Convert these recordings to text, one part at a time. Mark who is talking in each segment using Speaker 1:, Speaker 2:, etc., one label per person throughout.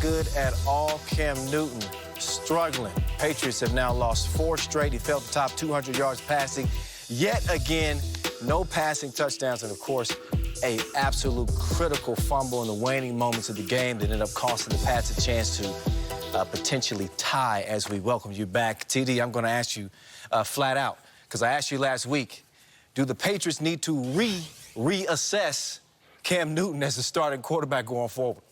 Speaker 1: good at all. Cam Newton struggling. Patriots have now lost 4 straight. He fell the top 200 yards passing. Yet again, no passing touchdowns, and of course, a absolute critical fumble in the waning moments of the game that ended up costing the Pats a chance to potentially tie as we welcome you back. TD, I'm going to ask you flat out, because I asked you last week, do the Patriots need to reassess Cam Newton as the starting quarterback going forward?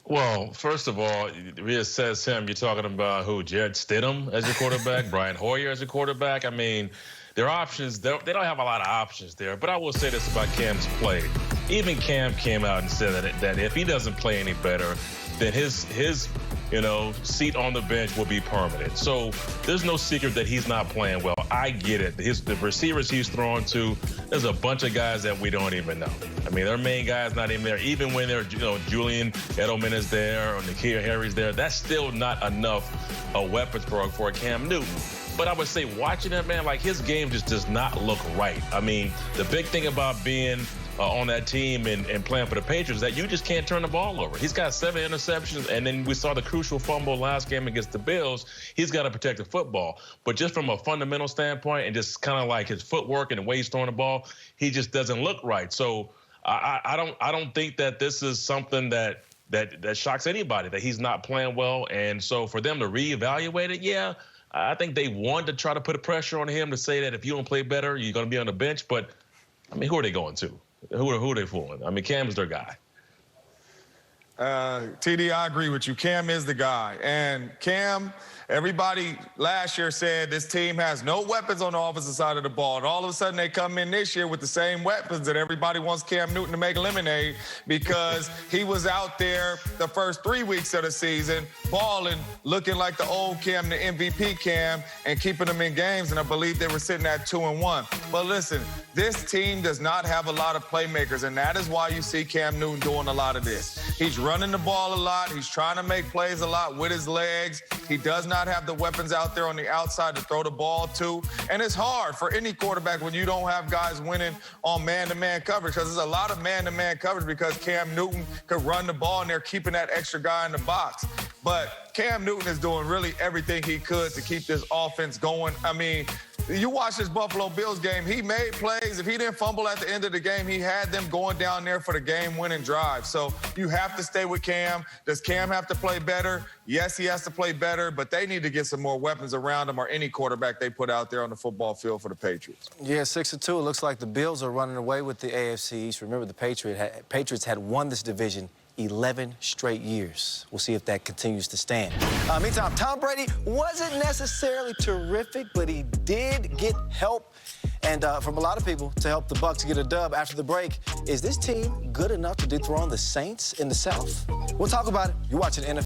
Speaker 2: Well, first of all, reassess him. You're talking about who? Jared Stidham as your quarterback, Brian Hoyer as your quarterback. I mean, their options, they don't have a lot of options there. But I will say this about Cam's play. Even Cam came out and said that if he doesn't play any better, then his seat on the bench will be permanent. So there's no secret that he's not playing well. I get it. The receivers he's throwing to, there's a bunch of guys that we don't even know. I mean, their main guy's not even there. Even when Julian Edelman is there or N'Keal Harry's there, that's still not enough weapons for Cam Newton. But I would say watching him, man, like his game just does not look right. I mean, the big thing about being on that team and playing for the Patriots is that you just can't turn the ball over. He's got 7 interceptions, and then we saw the crucial fumble last game against the Bills. He's got to protect the football. But just from a fundamental standpoint and just kind of like his footwork and the way he's throwing the ball, he just doesn't look right. So I don't think that this is something that shocks anybody, that he's not playing well. And so for them to reevaluate it, yeah, I think they wanted to try to put a pressure on him to say that if you don't play better, you're going to be on the bench. But, I mean, who are they going to? Who are they fooling? I mean, Cam's their guy.
Speaker 3: TD, I agree with you. Cam is the guy. And Cam, everybody last year said this team has no weapons on the offensive side of the ball. And all of a sudden they come in this year with the same weapons that everybody wants Cam Newton to make lemonade, because he was out there the first 3 weeks of the season balling, looking like the old Cam, the MVP Cam, and keeping them in games. And I believe they were sitting at 2-1. But listen, this team does not have a lot of playmakers, and that is why you see Cam Newton doing a lot of this. He's running the ball a lot. He's trying to make plays a lot with his legs. He does not have the weapons out there on the outside to throw the ball to. And it's hard for any quarterback when you don't have guys winning on man-to-man coverage, because there's a lot of man-to-man coverage because Cam Newton could run the ball and they're keeping that extra guy in the box. But Cam Newton is doing really everything he could to keep this offense going. I mean, you watch this Buffalo Bills game, he made plays. If he didn't fumble at the end of the game, he had them going down there for the game-winning drive. So you have to stay with Cam. Does Cam have to play better? Yes, he has to play better, but they need to get some more weapons around him, or any quarterback they put out there on the football field for the Patriots.
Speaker 1: Yeah, 6-2. It looks like the Bills are running away with the AFC East. Remember, the Patriots had won this division 11 straight years. We'll see if that continues to stand. Meantime, Tom Brady wasn't necessarily terrific, but he did get help, and from a lot of people, to help the Bucs get a dub after the break. Is this team good enough to dethrone the Saints in the South? We'll talk about it. You're watching NFL.